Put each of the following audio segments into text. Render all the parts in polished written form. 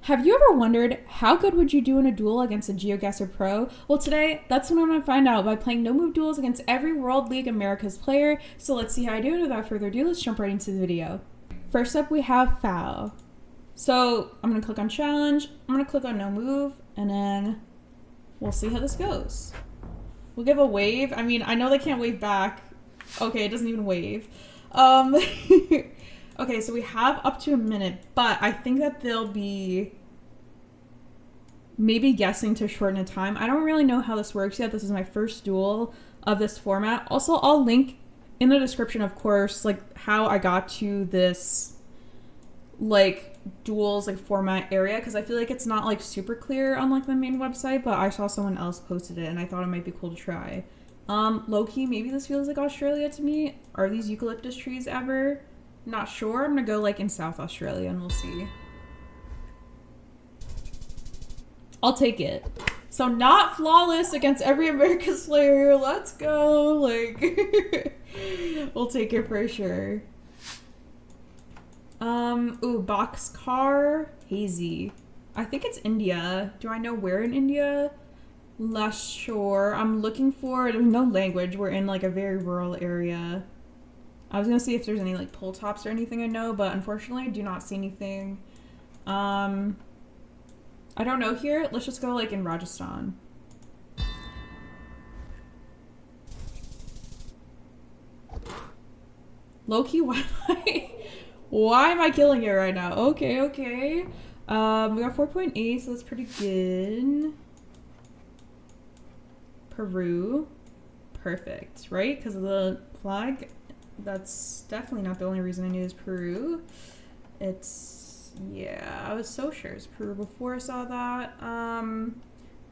Have you ever wondered how good would you do in a duel against a Geoguessr Pro? Well, today, that's what I'm going to find out by playing No Move Duels against every World League Americas player. So let's see how I do, and without further ado, let's jump right into the video. First up, we have Foul. So I'm going to click on Challenge, I'm going to click on No Move, and then we'll see how this goes. We'll give a wave. I mean, I know they can't wave back. Okay, it doesn't even wave. Okay, so we have up to a minute, but I think that they'll be maybe guessing to shorten the time. I don't really know how this works yet. This is my first duel of this format. Also, I'll link in the description, of course, like how I got to this like duels like format area, because I feel like it's not like super clear on like the main website, but I saw someone else posted it and I thought it might be cool to try. Low-key, maybe this feels like Australia to me. Are these eucalyptus trees ever? Not sure. I'm gonna go like in South Australia and we'll see. I'll take it. So not flawless against every America's player. Let's go. Like, we'll take it for sure. Ooh, Boxcar Hazy. I think it's India. Do I know where in India? Less sure. I'm looking for, there's no language. We're in like a very rural area. I was gonna see if there's any like pull tops or anything I know, but unfortunately I do not see anything. I don't know here. Let's just go like in Rajasthan. Low-key, why am I killing it right now? Okay. We got 4.8, so that's pretty good. Peru. Perfect, right? Because of the flag. That's definitely not the only reason I knew it was Peru. It's, yeah, I was so sure it was Peru before I saw that.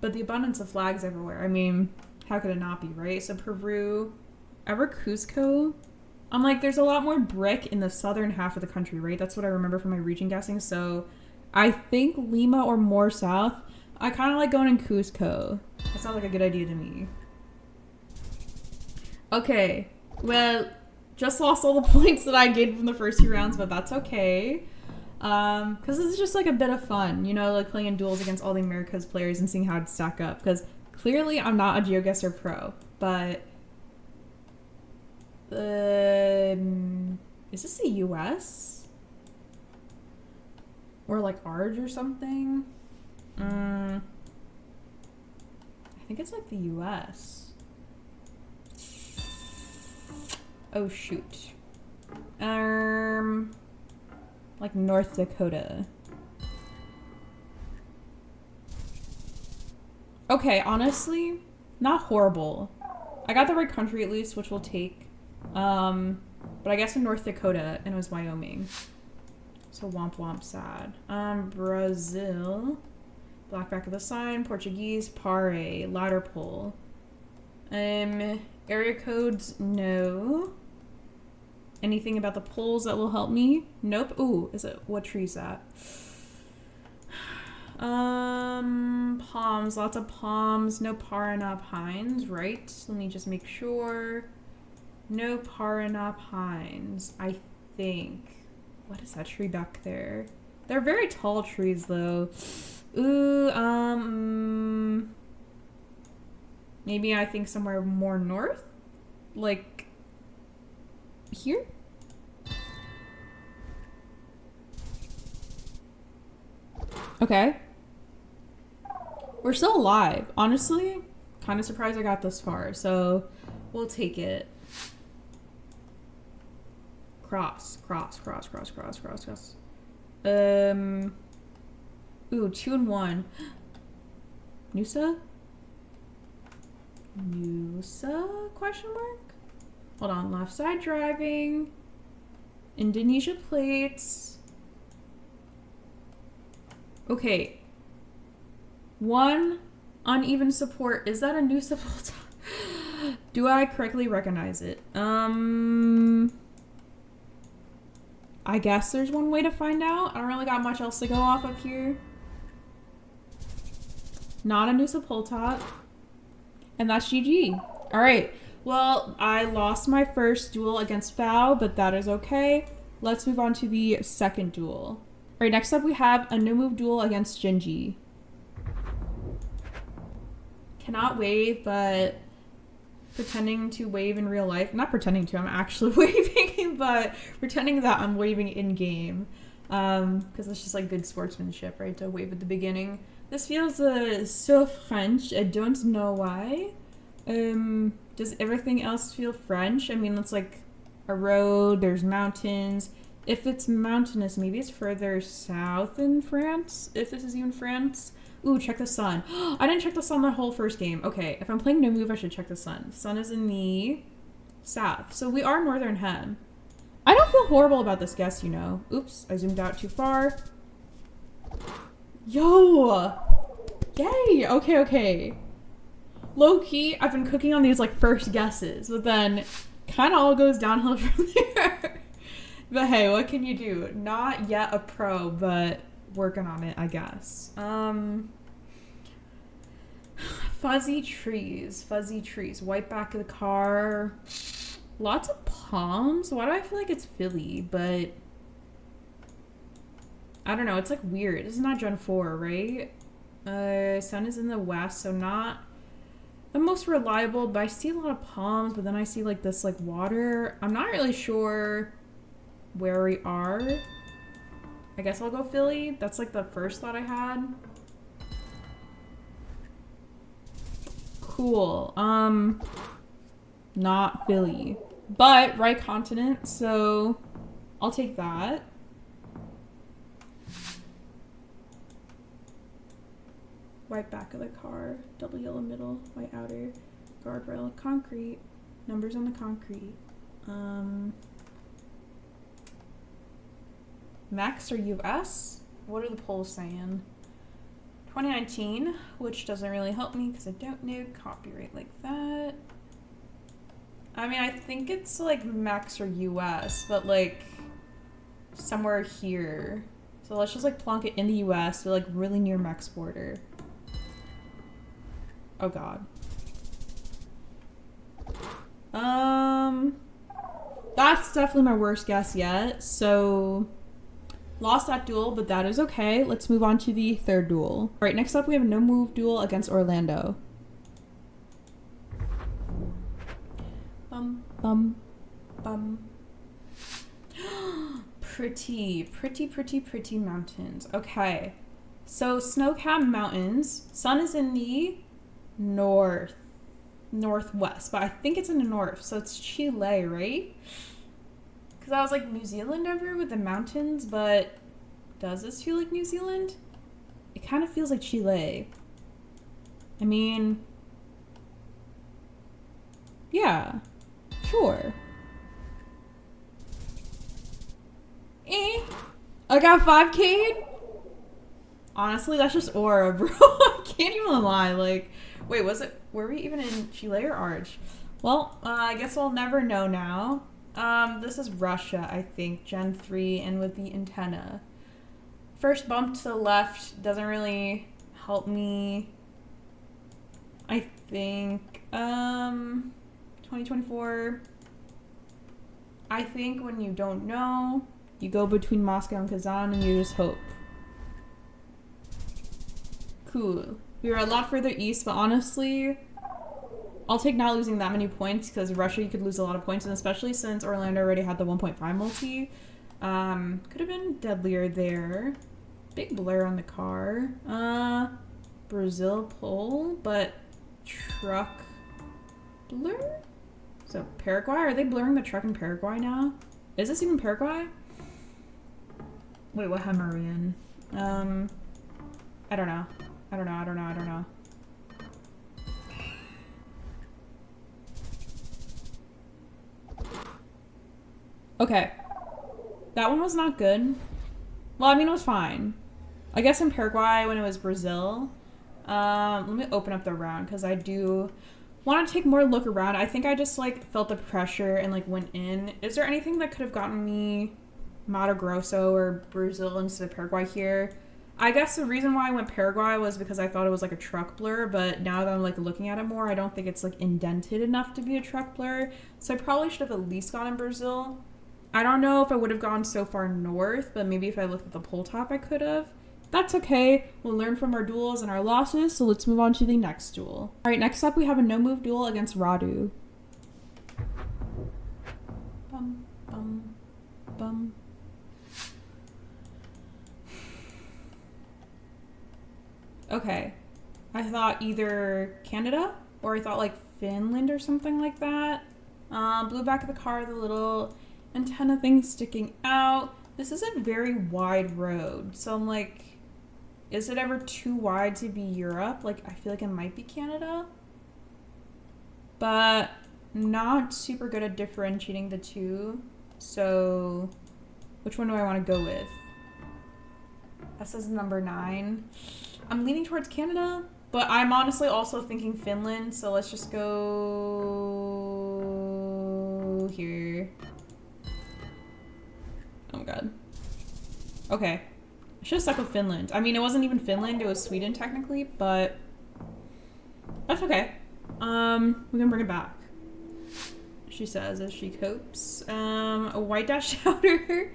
But the abundance of flags everywhere. I mean, how could it not be, right? So Peru, ever Cusco? I'm like, there's a lot more brick in the southern half of the country, right? That's what I remember from my region guessing. So I think Lima or more south. I kind of like going in Cusco. That sounds like a good idea to me. Okay, well, just lost all the points that I gained from the first few rounds, but that's okay. Because this is just like a bit of fun, you know, like playing duels against all the Americas players and seeing how I'd stack up. Because clearly I'm not a Geoguessr pro, but is this the US? Or like ARG or something? I think it's like the US. Oh shoot. Like North Dakota. Okay, honestly, not horrible. I got the right country at least, which we'll take. But I guess in North Dakota, and it was Wyoming. So womp womp sad. Brazil. Black back of the sign. Portuguese. Pare. Ladder pole. Area codes, no. Anything about the poles that will help me? Nope. Ooh, is it, what tree is that? Palms, lots of palms. No Parana pines, right? Let me just make sure. No Parana pines, I think. What is that tree back there? They're very tall trees though. Ooh, maybe I think somewhere more north? Like here? Okay. We're still alive. Honestly, kind of surprised I got this far, so we'll take it. Cross. Ooh, 2 and 1. Noosa? Noosa? Question mark? Hold on. Left side driving. Indonesia plates. Okay. 1 uneven support. Is that a Noosa Volta? Do I correctly recognize it? I guess there's one way to find out. I don't really got much else to go off of here. Not a Noosa pull top. And that's GG. All right. Well, I lost my first duel against Foul, but that is okay. Let's move on to the second duel. Alright, next up we have a No Move Duel against Gingey. Cannot wave, but pretending to wave in real life. Not pretending to, I'm actually waving, but pretending that I'm waving in-game. Because it's just like good sportsmanship, right? To wave at the beginning. This feels so French. I don't know why. Does everything else feel French? I mean, it's like a road, there's mountains. If it's mountainous, maybe it's further south in France, if this is even France. Ooh, check the sun. I didn't check the sun the whole first game. Okay, if I'm playing No Move, I should check the sun. The sun is in the south. So we are northern hem. I don't feel horrible about this guess, you know. Oops, I zoomed out too far. Yo! Yay! Okay, okay. Low-key, I've been cooking on these like first guesses, but then kind of all goes downhill from there. But hey, what can you do? Not yet a pro, but working on it, I guess. Fuzzy trees, white back of the car, lots of palms. Why do I feel like it's Philly? But I don't know, it's like weird. This is not Gen 4, right? Sun is in the west, so not the most reliable, but I see a lot of palms, but then I see like this like water. I'm not really sure where we are. I guess I'll go Philly. That's like the first thought I had. Cool. Not Philly, but right continent, so I'll take that. White back of the car, double yellow middle, white outer, guardrail, concrete, numbers on the concrete. Max or US? What are the polls saying? 2019, which doesn't really help me because I don't know copyright like that. I mean, I think it's like Max or US, but like somewhere here. So let's just like plonk it in the US, so like really near Max border. Oh god. That's definitely my worst guess yet, so lost that duel, but that is okay. Let's move on to the third duel. All right, next up we have a No Move Duel against Orlando. Bum. Pretty mountains. Okay, so snow-capped mountains. Sun is in the northwest, but I think it's in the north, so it's Chile, right? Because I was like New Zealand over here with the mountains, but does this feel like New Zealand? It kind of feels like Chile. I mean, yeah, sure. I got 5K. Honestly, that's just aura, bro. I can't even lie. Like, wait, were we even in Chile or Arch? Well, I guess we'll never know now. This is Russia, I think, Gen 3, and with the antenna. First bump to the left doesn't really help me. I think, 2024. I think when you don't know, you go between Moscow and Kazan and you just hope. Cool. We were a lot further east, but honestly, I'll take not losing that many points because Russia, you could lose a lot of points, and especially since Orlando already had the 1.5 multi. Could have been deadlier there. Big blur on the car. Brazil pole, but truck blur? So Paraguay? Are they blurring the truck in Paraguay now? Is this even Paraguay? Wait, what hem are we in? I don't know. I don't know. Okay. That one was not good. Well, I mean, it was fine. I guess in Paraguay when it was Brazil. Let me open up the round because I do want to take more look around. I think I just like felt the pressure and like went in. Is there anything that could have gotten me Mato Grosso or Brazil instead of Paraguay here? I guess the reason why I went Paraguay was because I thought it was like a truck blur, but now that I'm like looking at it more, I don't think it's like indented enough to be a truck blur. So I probably should have at least gone in Brazil. I don't know if I would have gone so far north, but maybe if I looked at the pole top, I could have. That's okay. We'll learn from our duels and our losses, so let's move on to the next duel. All right, next up we have a no move duel against Radu. Bum, bum, bum. Okay. I thought either Canada or I thought like Finland or something like that. Blue back of the car, the little antenna thing sticking out. This is a very wide road. So I'm like, is it ever too wide to be Europe? Like, I feel like it might be Canada. But not super good at differentiating the two. So which one do I want to go with? That says number 9. I'm leaning towards Canada, but I'm honestly also thinking Finland. So let's just go here. Oh my god. Okay. I should have stuck with Finland. I mean, it wasn't even Finland, it was Sweden technically, but that's okay. We can bring it back. She says as she copes. A white dash outer.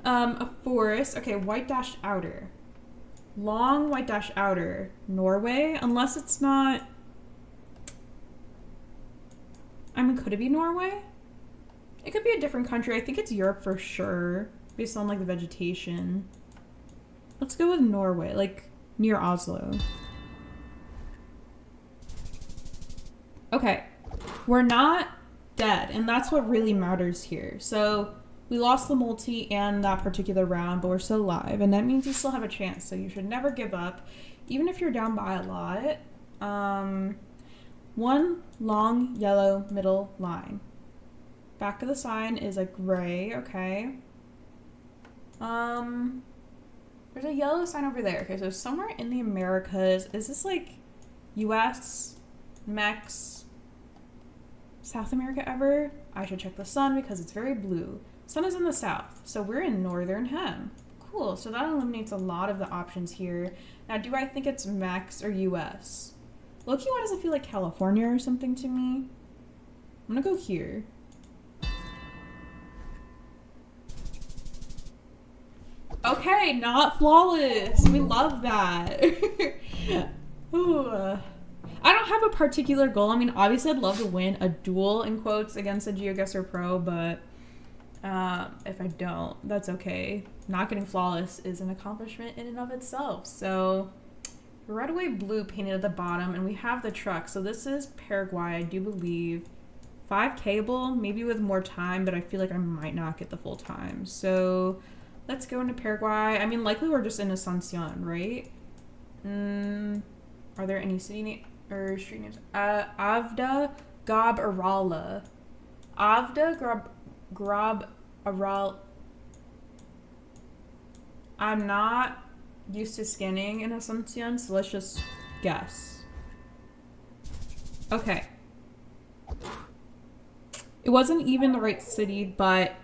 A forest. Okay, white dash outer. Long white dash outer. Norway, unless it's not. I mean, could it be Norway? It could be a different country. I think it's Europe for sure, based on like the vegetation. Let's go with Norway, like near Oslo. Okay, we're not dead, and that's what really matters here. So we lost the multi and that particular round, but we're still alive, and that means you still have a chance. So you should never give up, even if you're down by a lot. One long yellow middle line. Back of the sign is a gray. Okay. There's a yellow sign over there. Okay, so somewhere in the Americas. Is this like US, Mex, South America ever? I should check the sun because it's very blue. Sun is in the south, so we're in northern hem. Cool, so that eliminates a lot of the options here. Now, do I think it's Mex or US? Loki, why does it feel like California or something to me? I'm gonna go here. Okay, not flawless. We love that. Ooh. I don't have a particular goal. I mean, obviously I'd love to win a duel, in quotes, against a Geoguessr Pro, but if I don't, that's okay. Not getting flawless is an accomplishment in and of itself. So, red, white, blue painted at the bottom, and we have the truck. So this is Paraguay, I do believe. 5 cable, maybe with more time, but I feel like I might not get the full time. So let's go into Paraguay. I mean, likely we're just in Asuncion, right? Are there any city names or street names? Avda Gob Arala. Avda Grob Aral. I'm not used to scanning in Asuncion, so let's just guess. Okay. It wasn't even the right city, but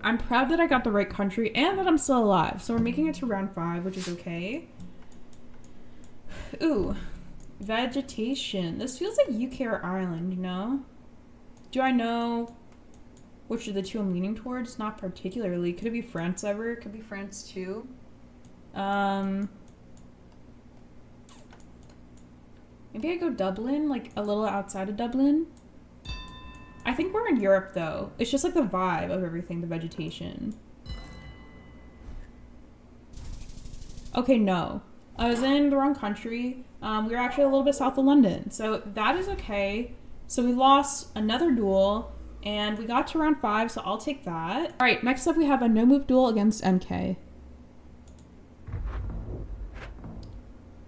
I'm proud that I got the right country and that I'm still alive. So we're making it to round 5, which is okay. Ooh, vegetation. This feels like UK or Ireland, you know? Do I know which of the two I'm leaning towards? Not particularly. Could it be France ever? Could be France too. Maybe I go Dublin, like a little outside of Dublin. I think we're in Europe though. It's just like the vibe of everything, the vegetation. Okay, no. I was in the wrong country. We were actually a little bit south of London. So that is okay. So we lost another duel and we got to round 5, so I'll take that. All right, next up we have a no move duel against MK.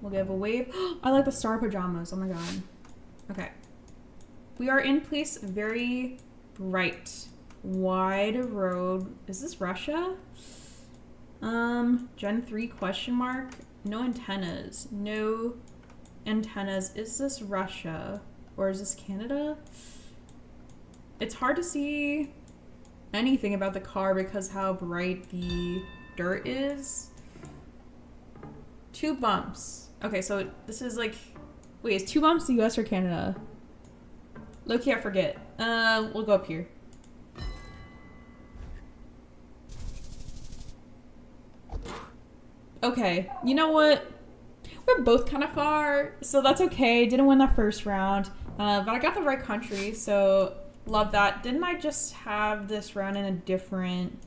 We'll give a wave. I like the star pajamas, oh my god. Okay. We are in place very bright, wide road. Is this Russia? Gen 3 question mark. No antennas. No antennas. Is this Russia? Or is this Canada? It's hard to see anything about the car because how bright the dirt is. 2 bumps. Okay, so this is like... Wait, is 2 bumps the US or Canada? Loki, I forget. We'll go up here. Okay, you know what? We're both kind of far, so that's okay. Didn't win that first round, but I got the right country, so love that. Didn't I just have this round in a different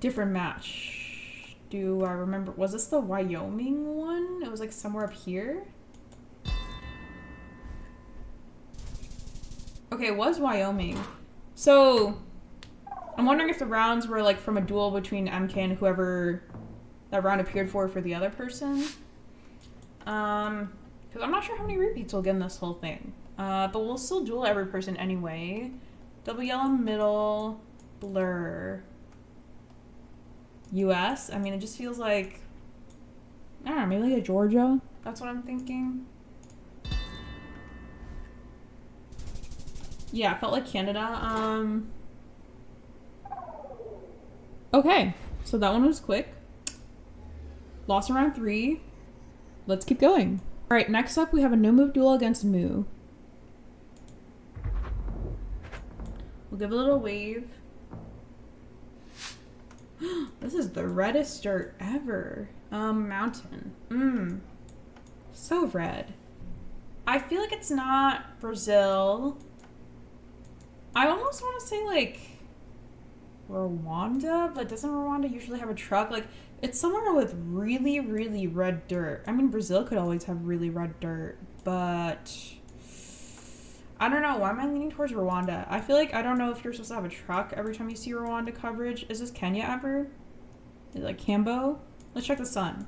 match? Do I remember? Was this the Wyoming one? It was like somewhere up here. Okay, it was Wyoming. So I'm wondering if the rounds were like from a duel between MK and whoever that round appeared for the other person. Because I'm not sure how many repeats we'll get in this whole thing. But we'll still duel every person anyway. Double yellow middle, blur. US? I mean, it just feels like, I don't know, maybe like a Georgia? That's what I'm thinking. Yeah, it felt like Canada. Okay, so that one was quick. Lost in round 3. Let's keep going. All right, next up we have a no move duel against Moo. We'll give a little wave. This is the reddest dirt ever. Mountain. So red. I feel like it's not Brazil. I almost want to say like Rwanda, but doesn't Rwanda usually have a truck? Like, it's somewhere with really, really red dirt. I mean, Brazil could always have really red dirt, but I don't know. Why am I leaning towards Rwanda? I feel like I don't know if you're supposed to have a truck every time you see Rwanda coverage. Is this Kenya ever? Is it like Cambo? Let's check the sun.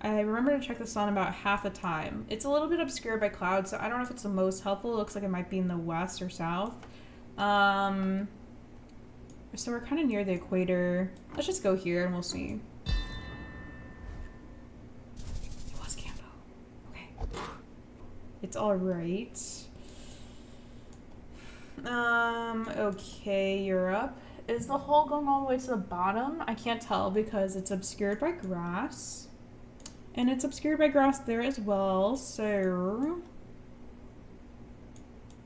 I remember to check the sun about half the time. It's a little bit obscured by clouds, so I don't know if it's the most helpful. It looks like it might be in the west or south. So we're kind of near the equator. Let's just go here and we'll see. It was Cambo. Okay. It's all right. Okay, Europe. Is the hole going all the way to the bottom? I can't tell because it's obscured by grass. And it's obscured by grass there as well, so...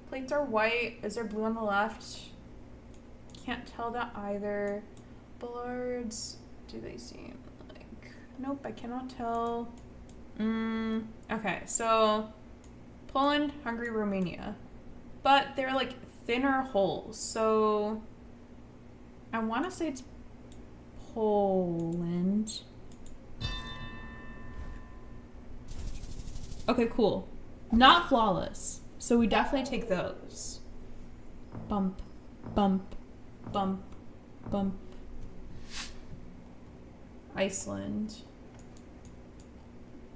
Plates are white. Is there blue on the left? Can't tell that either. Bollards, do they seem like... Nope, I cannot tell. Okay, so... Poland, Hungary, Romania. But they're like thinner holes, so... I want to say it's Poland. Okay, cool. Not flawless. So we definitely take those. Bump, bump, bump, bump. Iceland.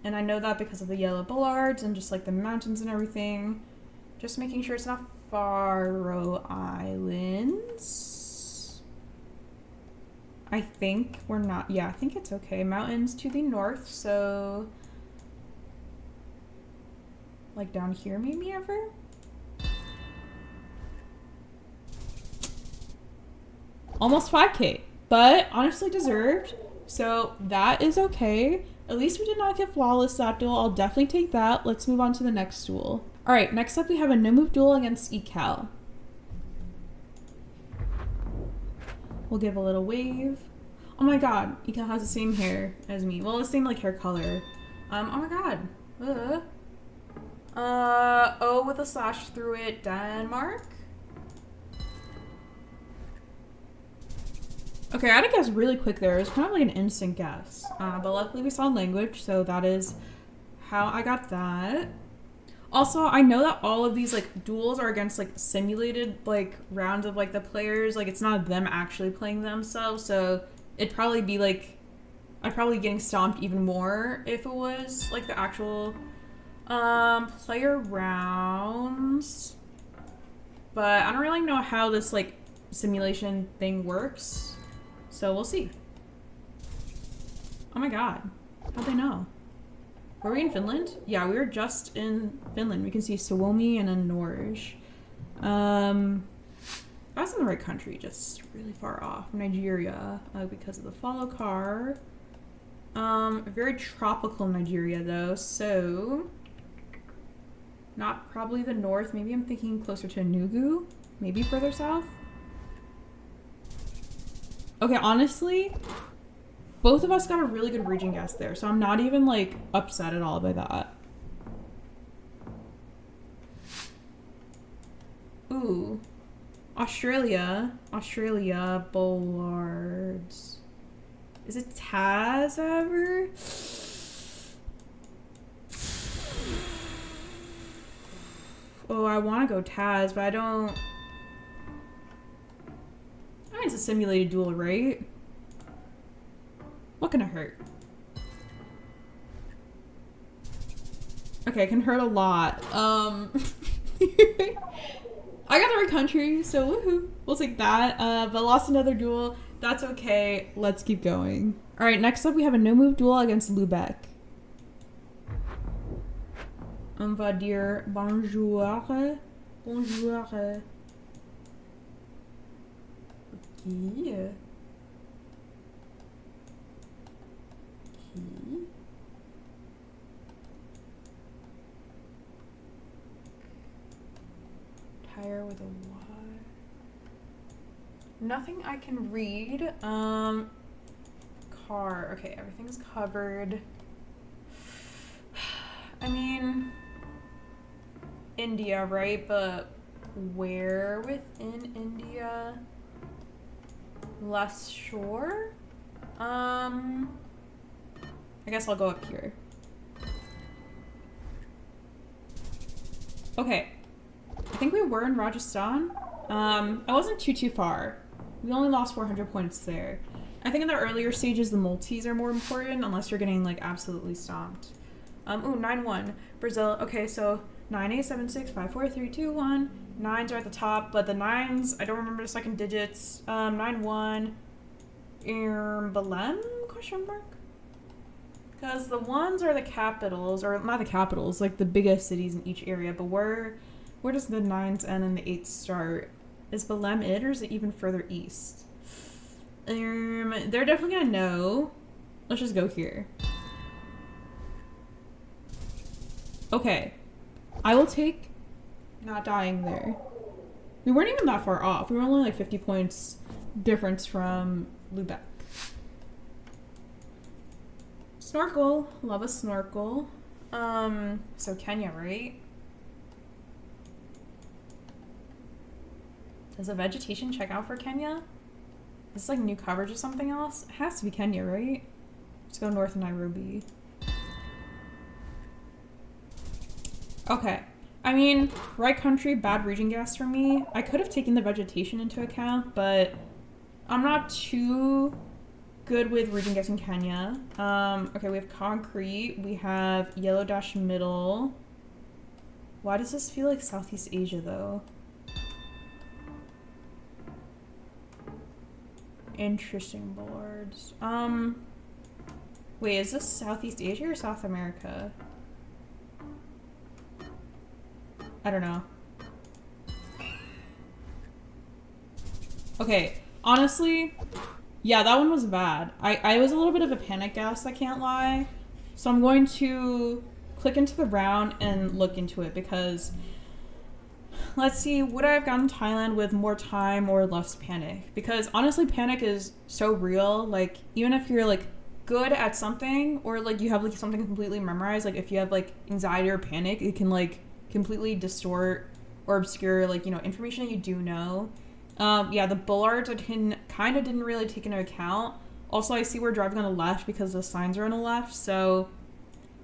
And I know that because of the yellow bollards and just like the mountains and everything. Just making sure it's not Faroe Islands. I think we're not. Yeah, I think it's okay. Mountains to the north, so... Like down here maybe ever? Almost 5K, but honestly deserved. So that is okay. At least we did not get flawless that duel. I'll definitely take that. Let's move on to the next duel. All right, next up we have a no move duel against Ecal. We'll give a little wave. Oh my god, Ecal has the same hair as me. Well, the same like hair color. Oh my god. O with a slash through it, Denmark. Okay, I had to guess really quick there. It was kind of like an instant guess. But luckily we saw language, so that is how I got that. Also, I know that all of these like duels are against like simulated like rounds of like the players. Like it's not them actually playing themselves, so it'd probably be like I'd probably be getting stomped even more if it was like the actual player rounds. But I don't really know how this like simulation thing works, so we'll see. Oh my god, how'd they know? Were we in Finland? Yeah, we were just in Finland. We can see Suomi and then Norge. I was in the right country, just really far off. Nigeria, because of the follow car. Very tropical Nigeria though, so not probably the north. Maybe I'm thinking closer to Enugu, maybe further south. Okay, honestly, both of us got a really good region guess there, so I'm not even like upset at all by that. Ooh. Australia bollards. Is it Taz ever? Oh, I want to go Taz, but I don't. I mean, it's a simulated duel, right? What can it hurt? Okay, it can hurt a lot. I got the right country, so woohoo. We'll take that. But lost another duel. That's okay. Let's keep going. All right, next up we have a no move duel against Lubec. On va dire bonjour. Bonjour. Okay. Tire with a Y. Nothing I can read. Car. Okay, everything's covered. I mean, India, right? But where within India? Less sure. I guess I'll go up here. Okay. I think we were in Rajasthan. I wasn't too far. We only lost 400 points there. I think in the earlier stages, the multis are more important unless you're getting like absolutely stomped. Ooh, 9-1. Brazil. Okay, so 9-8, 7-6, 5, 4, 3, 2, 1. 9s are at the top, but the 9s, I don't remember the second digits. 9-1. Belém? Question mark? Because the 1s are the capitals, or not the capitals, like the biggest cities in each area, but where does the 9s end and the 8s start? Is Belém it, or is it even further east? They're definitely gonna know. Let's just go here. Okay. I will take not dying there. We weren't even that far off. We were only like 50 points difference from Lubec. Snorkel. Love a snorkel. So Kenya, right? Does the vegetation check out for Kenya? Is this like new coverage or something else? It has to be Kenya, right? Let's go north of Nairobi. Okay. I mean, right country, bad region guess for me. I could have taken the vegetation into account, but I'm not too good with region guessing Kenya. Okay, we have concrete. We have yellow dash middle. Why does this feel like Southeast Asia, though? Interesting boards. Wait, is this Southeast Asia or South America? I don't know. Okay, honestly, yeah, that one was bad. I was a little bit of a panic guess, I can't lie. So I'm going to click into the round and look into it because let's see, would I have gotten Thailand with more time or less panic? Because honestly, panic is so real. Like, even if you're like good at something or like you have like something completely memorized, like if you have like anxiety or panic, it can like completely distort or obscure like, you know, information that you do know. Yeah, the bollards I kind of didn't really take into account. Also, I see we're driving on the left because the signs are on the left, so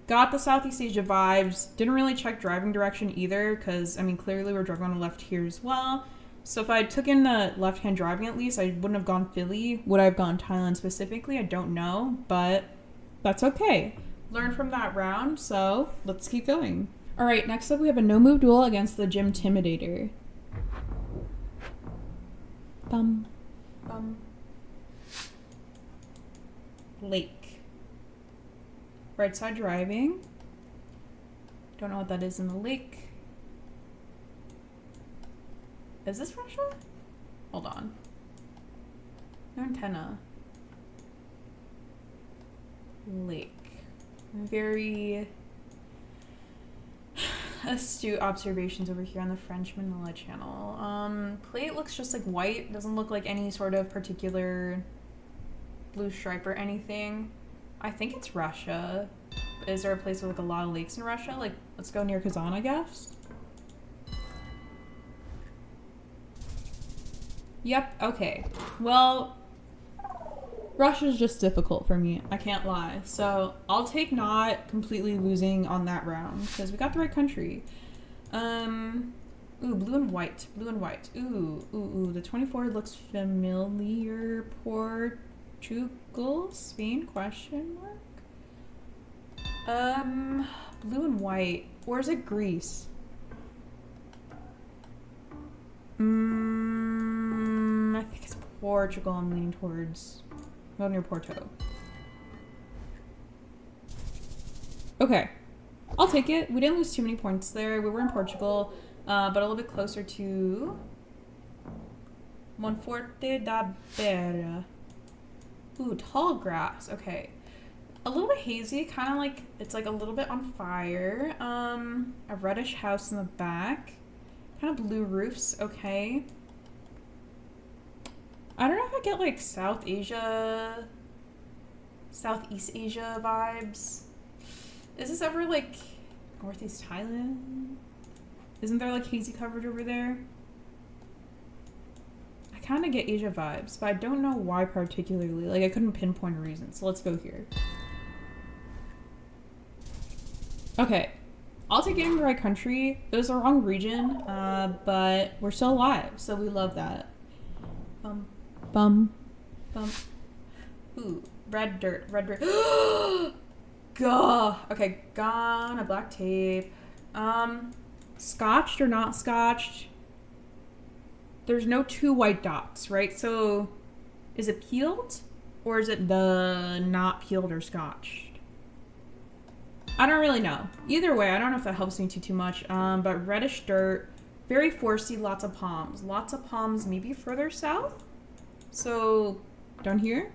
got the Southeast Asia vibes. Didn't really check driving direction either because, I mean, clearly we're driving on the left here as well. So if I took in the left-hand driving at least, I wouldn't have gone Philly. Would I have gone Thailand specifically? I don't know, but that's okay. Learn from that round, so let's keep going. All right, next up we have a no move duel against the Gymtimidator. Bum. Lake. Right side driving. Don't know what that is in the lake. Is this Russia? Hold on. No antenna. Lake. Very astute observations over here on the French Manila channel. Plate looks just like white. Doesn't look like any sort of particular blue stripe or anything. I think it's Russia. Is there a place with like a lot of lakes in Russia? Like, let's go near Kazan, I guess. Yep, okay. Well, Russia's just difficult for me, I can't lie. So I'll take not completely losing on that round because we got the right country. Ooh, blue and white, blue and white. Ooh, the 24 looks familiar. Portugal, Spain, question mark? Blue and white. Or is it Greece? I think it's Portugal I'm leaning towards. Go near Porto. Okay. I'll take it. We didn't lose too many points there. We were in Portugal, but a little bit closer to Monforte da Beira. Ooh, tall grass. Okay. A little bit hazy, kind of like, it's like a little bit on fire. A reddish house in the back. Kind of blue roofs. Okay. I don't know if I get like South Asia, Southeast Asia vibes. Is this ever like Northeast Thailand? Isn't there like hazy coverage over there? I kind of get Asia vibes, but I don't know why particularly. Like I couldn't pinpoint a reason, so let's go here. Okay, I'll take getting the right country. It was the wrong region, but we're still alive, so we love that. Bum. Ooh, red dirt. Gah. Okay, gone. A black tape. Scotched or not scotched? There's no two white dots, right? So, is it peeled? Or is it the not peeled or scotched? I don't really know. Either way, I don't know if that helps me too much. But reddish dirt, very foresty, lots of palms. Lots of palms, maybe further south? So, down here?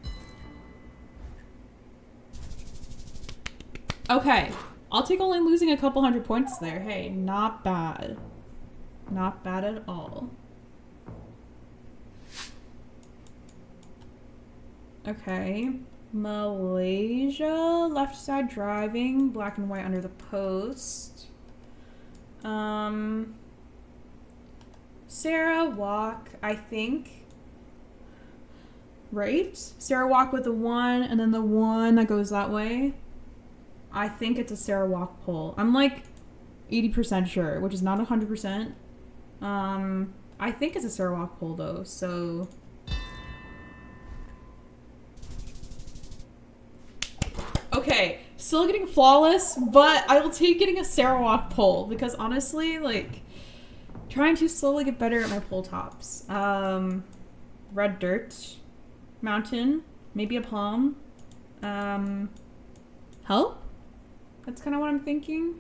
Okay. I'll take only losing a couple hundred points there. Hey, not bad. Not bad at all. Okay. Malaysia, left side driving, black and white under the post. Sarawak, I think. Right? Sarawak with the 1 and then the 1 that goes that way. I think it's a Sarawak pole. I'm like 80% sure, which is not 100%. I think it's a Sarawak pole though, so. Okay, still getting flawless, but I will take getting a Sarawak pole because honestly, like, trying to slowly get better at my pole tops. Red dirt, mountain, maybe a palm. Help? That's kind of what I'm thinking.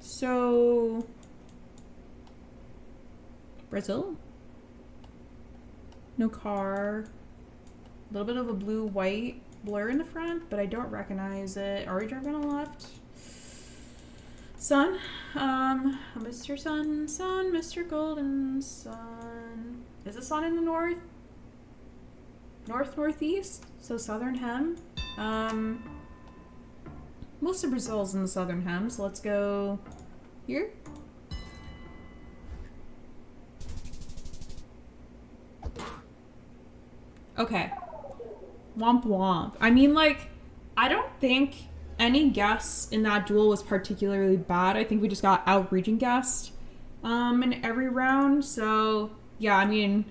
So, Brazil? No car. A little bit of a blue-white blur in the front, but I don't recognize it. Are we driving on the left? Sun. Mr. Sun, Mr. Golden Sun. Is the sun in the north? Northeast? So southern hem. Most of Brazil's in the southern hem, so let's go here. Okay. Womp womp. I mean, like, I don't think any guess in that duel was particularly bad. I think we just got out-region guessed in every round. So, yeah, I mean,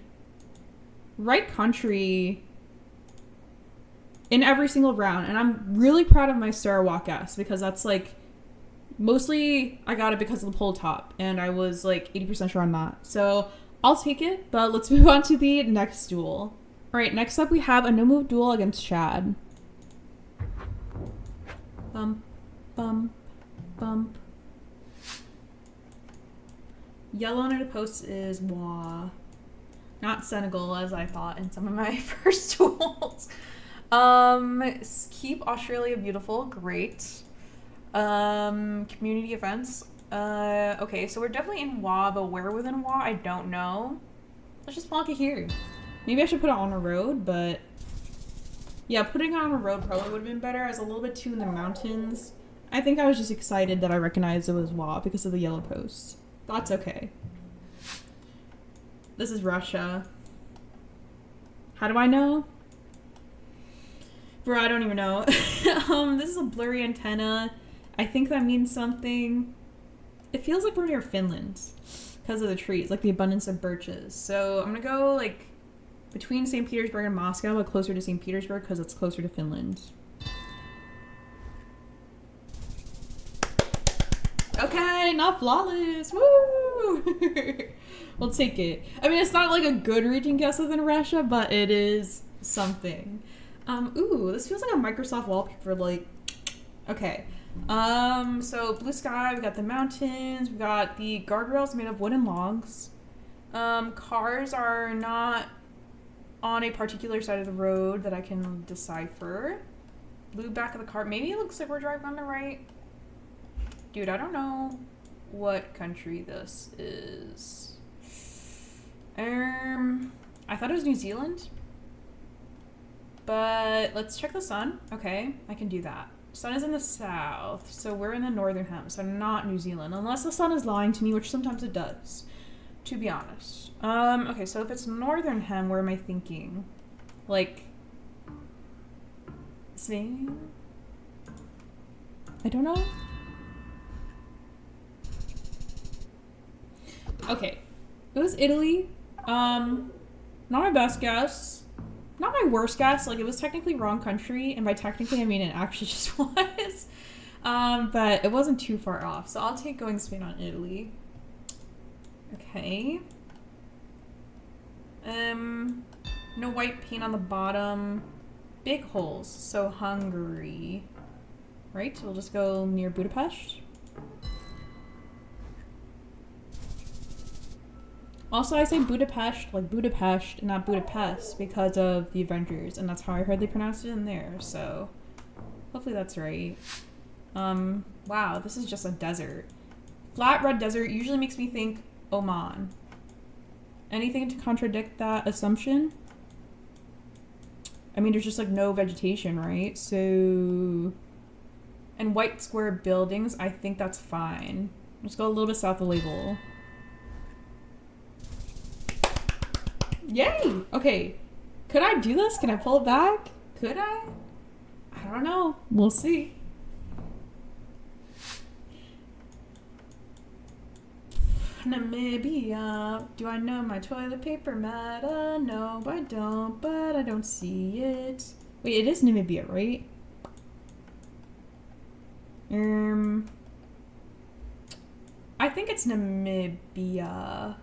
right country in every single round. And I'm really proud of my Sarawak guess because that's, like, mostly I got it because of the pole top. And I was, like, 80% sure on that. So, I'll take it. But let's move on to the next duel. Alright, next up we have a no move duel against Shad. Bump, bump, bump. Yellow under the post is Wah. Not Senegal as I thought in some of my first duels. Keep Australia beautiful, great. Community events. Okay, so we're definitely in Wah, but where within Wah, I don't know. Let's just plonk it here. Maybe I should put it on a road, but Yeah, putting it on a road probably would have been better. I was a little bit too in the mountains. I think I was just excited that I recognized it was WA because of the yellow post. That's okay. This is Russia. How do I know? Bro, I don't even know. This is a blurry antenna. I think that means something. It feels like we're near Finland because of the trees, like the abundance of birches. So I'm gonna go like between St. Petersburg and Moscow, but closer to St. Petersburg because it's closer to Finland. Okay, not flawless. Woo! We'll take it. I mean, it's not like a good region guess within Russia, but it is something. Ooh, this feels like a Microsoft wallpaper. Like, okay. So blue sky. We got the mountains. We got the guardrails made of wooden logs. Cars are not on a particular side of the road that I can decipher. Blue back of the car. Maybe it looks like we're driving on the right. Dude, I don't know what country this is. I thought it was New Zealand. But let's check the sun. Okay, I can do that. Sun is in the south, so we're in the northern hemisphere, so not New Zealand. Unless the sun is lying to me, which sometimes it does, to be honest. Okay, so if it's northern hem, where am I thinking? Like, Spain? I don't know. Okay, it was Italy. Not my best guess. Not my worst guess. Like, it was technically wrong country, and by technically I mean it actually just was. But it wasn't too far off, so I'll take going Spain on Italy. Okay. No white paint on the bottom. Big holes, so Hungary. Right, so we'll just go near Budapest. Also, I say Budapest, like Budapest, not Budapest, because of the Avengers, and that's how I heard they pronounced it in there, so hopefully that's right. Wow, this is just a desert. Flat red desert usually makes me think Oman. Anything to contradict that assumption? I mean, there's just like no vegetation, right? So, and white square buildings, I think that's fine. Let's go a little bit south of label. Yay! Okay. Could I do this? Can I pull it back? Could I? I don't know. We'll see. Namibia. Do I know my toilet paper meta? No, I don't, but I don't see it. Wait, it is Namibia, right? I think it's Namibia.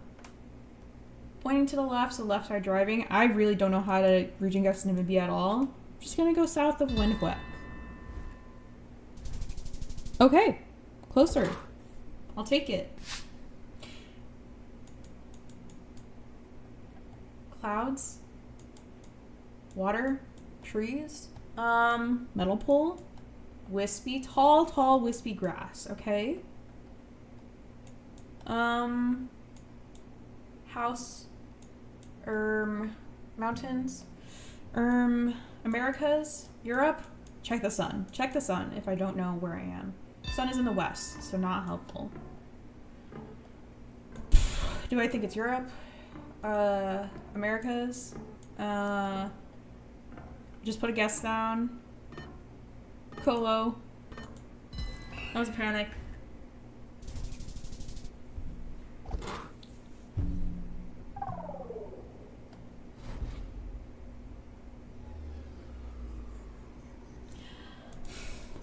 Pointing to the left, so left side driving. I really don't know how to region guess Namibia at all. I'm just gonna go south of Windhoek. Okay, closer. I'll take it. Clouds, water, trees, metal pole, wispy, tall, wispy grass. Okay. House. Mountains, Americas, Europe. Check the sun. Check the sun if I don't know where I am. Sun is in the west, so not helpful. Do I think it's Europe? Americas? Just put a guess down. Colo. That was a panic.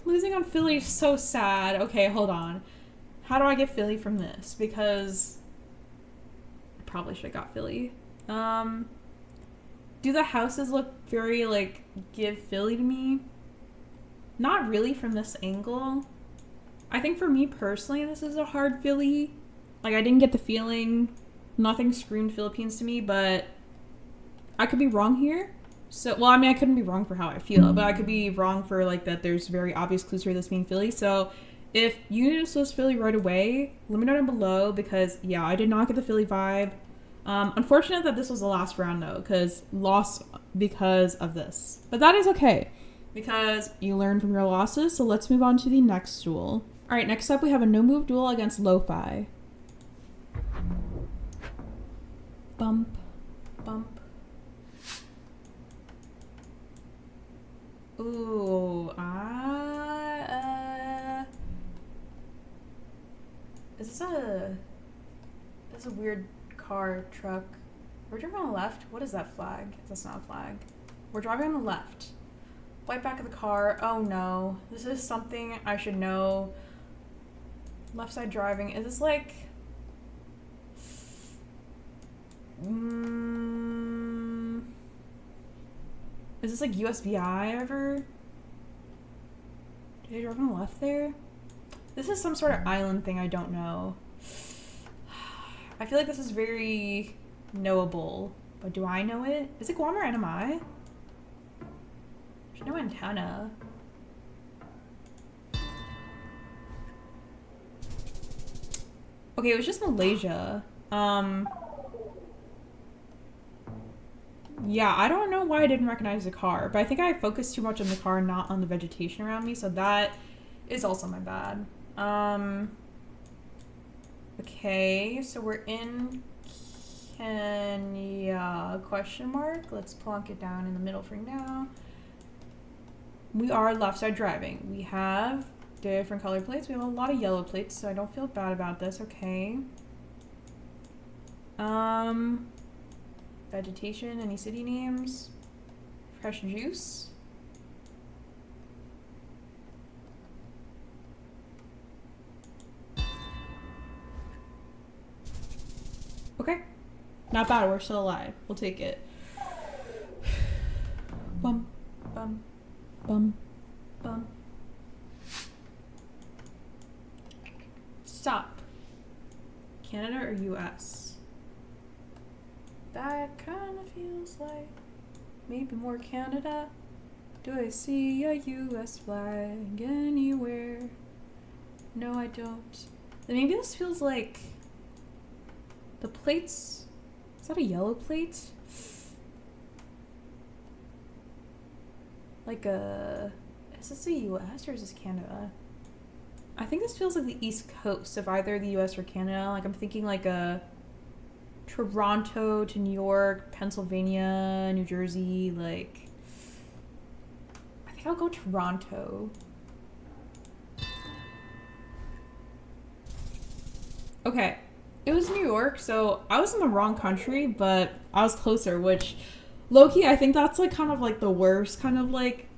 Losing on Philly is so sad. Okay, hold on. How do I get Philly from this? Because I probably should have got Philly. Do the houses look very, like, give Philly to me? Not really from this angle. I think for me personally, this is a hard Philly. Like, I didn't get the feeling. Nothing screamed Philippines to me, but I could be wrong here. So, well, I mean, I couldn't be wrong for how I feel, but I could be wrong for, like, that there's very obvious clues for this being Philly. So, if you notice this Philly right away, let me know down below, because, yeah, I did not get the Philly vibe. Unfortunate that this was the last round though, because lost because of this. But that is okay, because you learn from your losses. So let's move on to the next duel. All right, next up we have a no move duel against Lofi. Bump, bump. Ooh, is this a weird car, truck? We're driving on the left. What is that flag? That's not a flag. We're driving on the left. White back of the car. Oh no. This is something I should know. Left side driving. Is this like... Is this like USVI ever? Did I drive on the left there? This is some sort of island thing I don't know. I feel like this is very knowable, but do I know it? Is it Guam or NMI? There's no antenna. Okay, it was just Malaysia. Yeah, I don't know why I didn't recognize the car, but I think I focused too much on the car, not on the vegetation around me, so that is also my bad. Okay, so we're in Kenya, question mark. Let's plonk it down in the middle for now. We are left side driving. We have different color plates. We have a lot of yellow plates, so I don't feel bad about this, okay. Vegetation, any city names? Fresh juice? Okay. Not bad, we're still alive. We'll take it. Bum, bum, bum, bum. Stop. Canada or US? That kind of feels like maybe more Canada. Do I see a US flag anywhere? No, I don't. Then maybe this feels like the plates. Is that a yellow plate? Like a... Is this the US or is this Canada? I think this feels like the East Coast of either the US or Canada. Like I'm thinking like a Toronto to New York, Pennsylvania, New Jersey, like... I think I'll go Toronto. Okay. It was New York, so I was in the wrong country, but I was closer, which, low-key, I think that's, like, kind of, like, the worst kind of, like,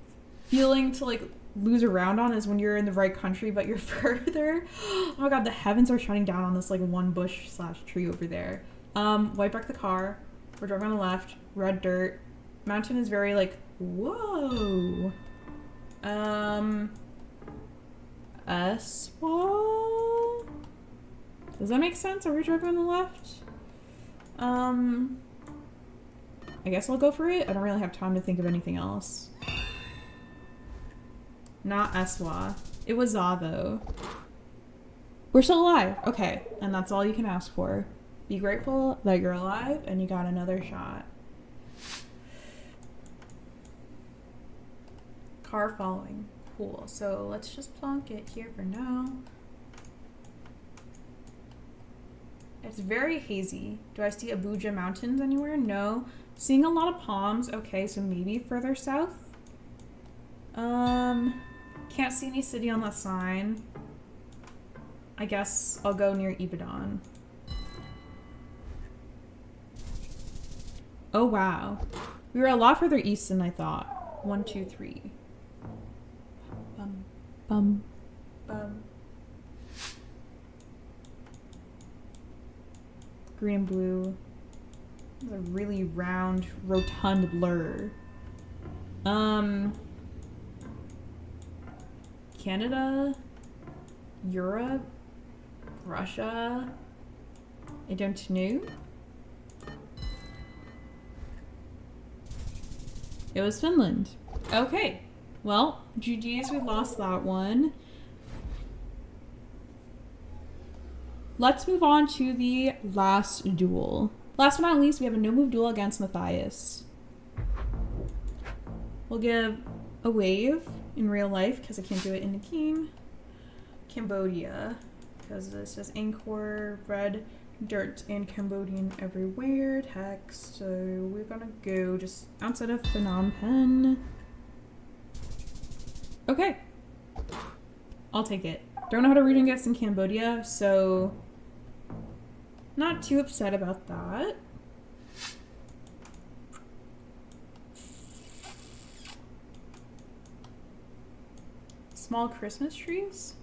feeling to, like, lose around on is when you're in the right country, but you're further. Oh my god, the heavens are shining down on this, like, one bush / tree over there. White back the car. We're driving on the left. Red dirt. Mountain is very, like, whoa. S-wall? Does that make sense? Are we driving on the left? I guess I'll go for it. I don't really have time to think of anything else. Not Eswa. It was Za, though. We're still alive. Okay. And that's all you can ask for. Be grateful that you're alive and you got another shot. Car following. Cool. So let's just plonk it here for now. It's very hazy. Do I see Abuja Mountains anywhere? No. Seeing a lot of palms. Okay, so maybe further south. Can't see any city on that sign. I guess I'll go near Ibadan. Oh wow. We were a lot further east than I thought. 1, 2, 3. Bum, bum, bum. Green and blue. It's a really round, rotund blur. Canada, Europe, Russia. I don't know. It was Finland. Okay. Well, GG's, we lost that one. Let's move on to the last duel. Last but not least, we have a no move duel against Mathias. We'll give a wave in real life because I can't do it in the game. Cambodia, because this says Angkor, red, dirt, and Cambodian everywhere. Text. So we're gonna go just outside of Phnom Penh. Okay. I'll take it. Don't know how to region guess in Cambodia, so not too upset about that. Small Christmas trees.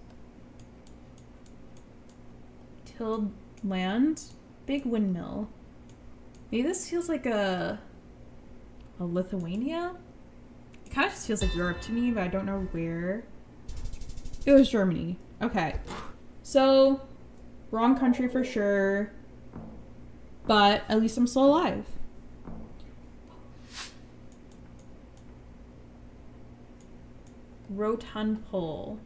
Tilled land. Big windmill. Maybe this feels like a Lithuania? It kind of just feels like Europe to me, but I don't know where. It was Germany. Okay. So, wrong country for sure. But at least I'm still alive. Rotund pole.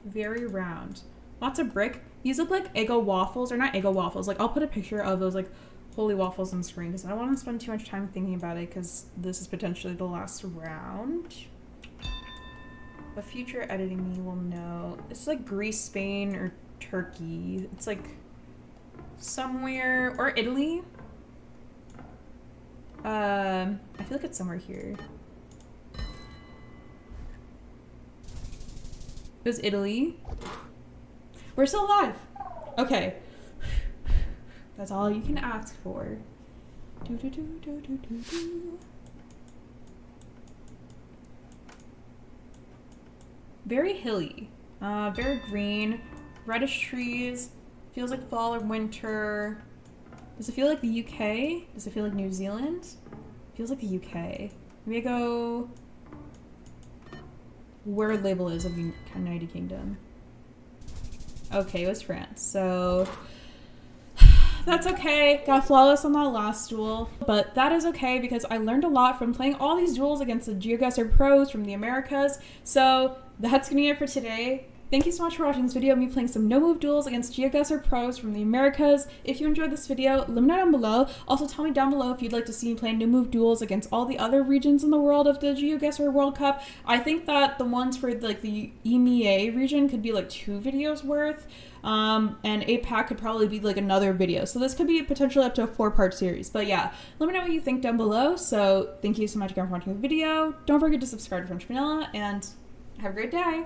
Very round. Lots of brick. These look like Ecal waffles, or not Ecal waffles. Like, I'll put a picture of those, like, holy waffles on the screen because I don't want to spend too much time thinking about it because this is potentially the last round. But future editing me will know. It's like Greece, Spain, or Turkey. It's like somewhere, or Italy. I feel like it's somewhere here. It was Italy. We're still alive. Okay. That's all you can ask for. Do, do, do, do, do, do, do. Very hilly. Very green. Reddish trees. Feels like fall or winter. Does it feel like the UK? Does it feel like New Zealand? Feels like the UK. Maybe I go where the label is of the United Kingdom. Okay, it was France. So that's okay. Got flawless on that last duel. But that is okay because I learned a lot from playing all these duels against the Geoguessr pros from the Americas. So that's gonna be it for today. Thank you so much for watching this video of me playing some no move duels against Geoguessr pros from the Americas. If you enjoyed this video, let me know down below. Also tell me down below if you'd like to see me play no move duels against all the other regions in the world of the Geoguessr World Cup. I think that the ones for like the EMEA region could be like 2 videos worth. And APAC could probably be like another video. So this could be potentially up to a 4-part series. But yeah, let me know what you think down below. So thank you so much again for watching the video. Don't forget to subscribe to French Vanilla and have a great day.